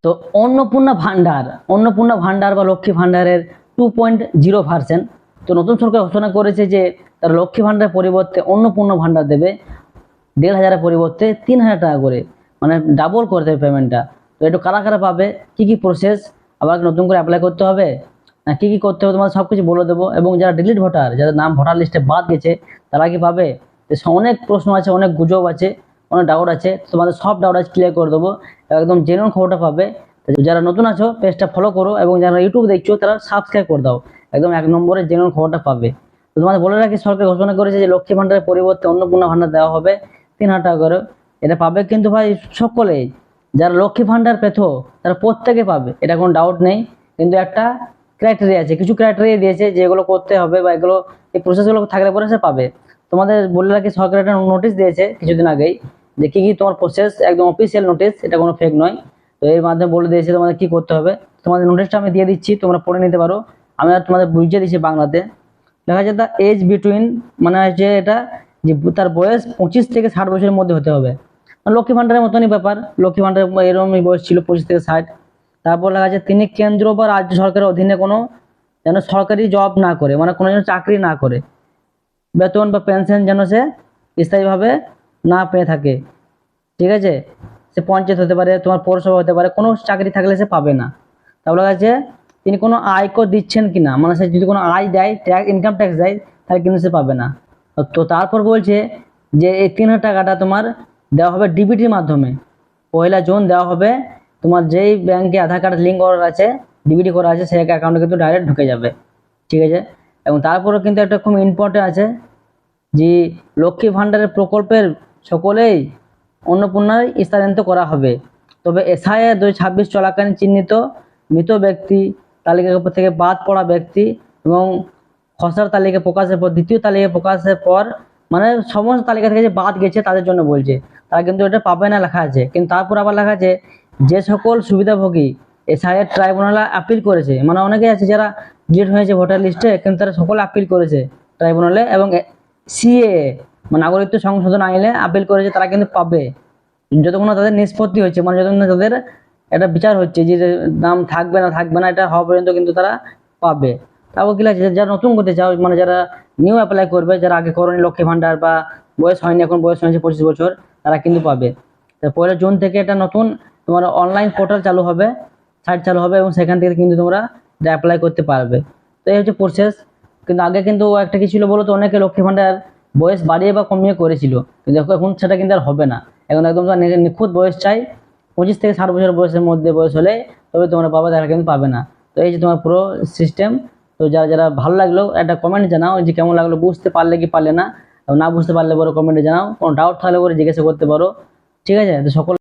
তো অন্নপূর্ণা ভান্ডার বা লক্ষ্মী ভান্ডারের 2.0 ভার্সন। তো নতুন সরকার ঘোষণা করেছে যে তারা লক্ষ্মী ভান্ডারের পরিবর্তে অন্নপূর্ণা ভান্ডার দেবে 1,500 পরিবর্তে 3,000 টাকা করে, মানে ডাবল করে দেবে পেমেন্টটা। তো একটু কারা কারা পাবে, কি কি প্রসেস, আবার নতুন করে অ্যাপ্লাই করতে হবে না কি কি করতে হবে, তোমাদের সব কিছু বলে দেবো। এবং যারা ডিলিট ভোটার, যাদের নাম ভোটার লিস্টে বাদ গেছে, তারা কি পাবে? তো অনেক প্রশ্ন আছে, অনেক গুজব আছে, অনেক ডাউট আছে, তোমাদের সব ডাউট আজ ক্লিয়ার করে দেবো, একদম জেনুইন খবরটা পাবে। তো যারা নতুন আছো পেজটা ফলো করো, এবং যারা ইউটিউব দেখছো তারা সাবস্ক্রাইব করে দাও, একদম 1 নম্বরে জেনুইন খবরটা পাবে। তো তোমাদের বলে রাখি, সরকার ঘোষণা করেছে যে লক্ষ্মী ভান্ডারের পরিবর্তে অন্নপূর্ণা ভান্ডার দেওয়া হবে 3,000 টাকা করে। এটা পাবে কিন্তু ভাই সকলেই, যারা লক্ষ্মী ভান্ডার পেত তারা প্রত্যেকে পাবে, এটা কোনো ডাউট নেই। কিন্তু একটা ক্রাইটেরিয়া আছে, কিছু ক্রাইটেরিয়া দিয়েছে যেগুলো করতে হবে, বা এগুলো এই প্রসেসগুলো থাকলে পরে সে পাবে। তোমাদের বলে রাখি, সরকার একটা নোটিশ দিয়েছে কিছুদিন আগেই, যে কি কি তোমার প্রসেস, একদম অফিসিয়াল নোটিশ, এটা কোনো ফেক নয়। তো এর মাধ্যমে বলে দিয়েছে তোমাদের কি করতে হবে। তোমাদের নোটিশটা আমি দিয়ে দিচ্ছি, তোমরা পড়ে নিতে পারো। আমি আর তোমাদের বুঝিয়ে দিচ্ছি বাংলাতে। লেখা আছে, দ্য এজ বিটুইন, মানে হচ্ছে এটা যে তার বয়স 25 থেকে 60 বছরের মধ্যে হতে হবে। লক্ষ্মী ভান্ডারের মতনই ব্যাপার, লক্ষ্মী ভান্ডার এরকমই বয়স ছিল 25 থেকে 60। তারপর লেখা আছে, তিনি কেন্দ্র বা রাজ্য সরকারের অধীনে কোনো যেন সরকারি জব না করে, মানে কোনো যেন চাকরি না করে, বেতন বা পেনশন যেন সে স্থায়ীভাবে না পেয়ে থাকে। ঠিক আছে, সে পঞ্চায়েত হতে পারে, তোমার পৌরসভা হতে পারে, কোনো চাকরি থাকলে সে পাবে না। তারপর লেখা আছে, তিনি কোনো আয়কর দিচ্ছেন কিনা, মানে সে যদি কোনো আয় দেয়, ইনকাম ট্যাক্স দেয়, তাহলে কিন্তু সে পাবে না। তো তারপর বলছে যে এই 3,000 টাকাটা তোমার দেওয়া হবে ডিবিটির মাধ্যমে। 1 জুন দেওয়া হবে, তোমার যেই ব্যাংকে আধার কার্ড লিঙ্ক করা আছে, ডিবিটি করা আছে, সেই অ্যাকাউন্টে কিন্তু ডাইরেক্ট ঢুকে যাবে। ঠিক আছে, এবং তারপরে কিন্তু একটা খুব ইম্পর্টেন্ট আছে, যে লক্ষ্মী ভান্ডারের প্রকল্পের সকলেই অন্নপূর্ণায় স্থানান্তরিত করা হবে, তবে এসআইআর 2026 চলাকালীন চিহ্নিত মৃত ব্যক্তি, তালিকা থেকে বাদ পড়া ব্যক্তি, এবং খসড়া তালিকা প্রকাশের পর, দ্বিতীয় তালিকা প্রকাশের পর, মানে সমস্ত তালিকা থেকে যে বাদ গেছে তাদের জন্য বলছে, তারা কিন্তু এটা পাবে না লেখা আছে। কিন্তু তারপর আবার লেখা আছে, যে সকল সুবিধাভোগী এসআইআর ট্রাইব্যুনালে আপিল করেছে, মানে অনেকে আছে যারা ডিলিট হয়েছে ভোটার লিস্টে, কিন্তু তারা সকলে আপিল করেছে ট্রাইব্যুনালে, এবং সিএএ মানে নাগরিকত্ব সংশোধন আইনে আপিল করেছে, তারা কিন্তু পাবে। যতক্ষণ না তাদের নিষ্পত্তি হচ্ছে, মানে যতক্ষণ না তাদের এটা বিচার হচ্ছে যে নাম থাকবে না থাকবে না, এটা হওয়া পর্যন্ত কিন্তু তারা পাবে। তারপর কি লাগছে, যারা নতুন করতে চাও, মানে যারা নিউ অ্যাপ্লাই করবে, যারা আগে করনি লক্ষ্মী ভান্ডার, বা বয়স হয়নি, এখন বয়স হয়েছে 25 বছর, তারা কিন্তু পাবে। তো 1 জুন থেকে এটা নতুন তোমার অনলাইন পোর্টাল চালু হবে, সাইট চালু হবে, এবং সেখান থেকে কিন্তু তোমরা এটা অ্যাপ্লাই করতে পারবে। তো এই হচ্ছে প্রসেস। কিন্তু আগে কিন্তু একটা কি ছিল বলো তো, অনেকে লক্ষ্মী ভান্ডার বয়স বাড়িয়ে বা কমিয়ে করেছিল, কিন্তু এখন সেটা কিন্তু আর হবে না। এখন একদম তোমার নিখুঁত বয়স চাই, 25 থেকে 60 বছর বয়সের মধ্যে বয়স হলে তবে তোমরা পাবে, তারা কিন্তু পাবে না। তো এই যে তোমার পুরো সিস্টেম। তো যারা যারা ভালো লাগলো একটা কমেন্ট জানাও, যে কেমন লাগলো, বুঝতে পারলে কি পারলে না, না বুঝতে পারলে বড় কমেন্টে জানাও, কোনো ডাউট থাকলে পরে জিজ্ঞাসা করতে পারো। ঠিক আছে, তো সকল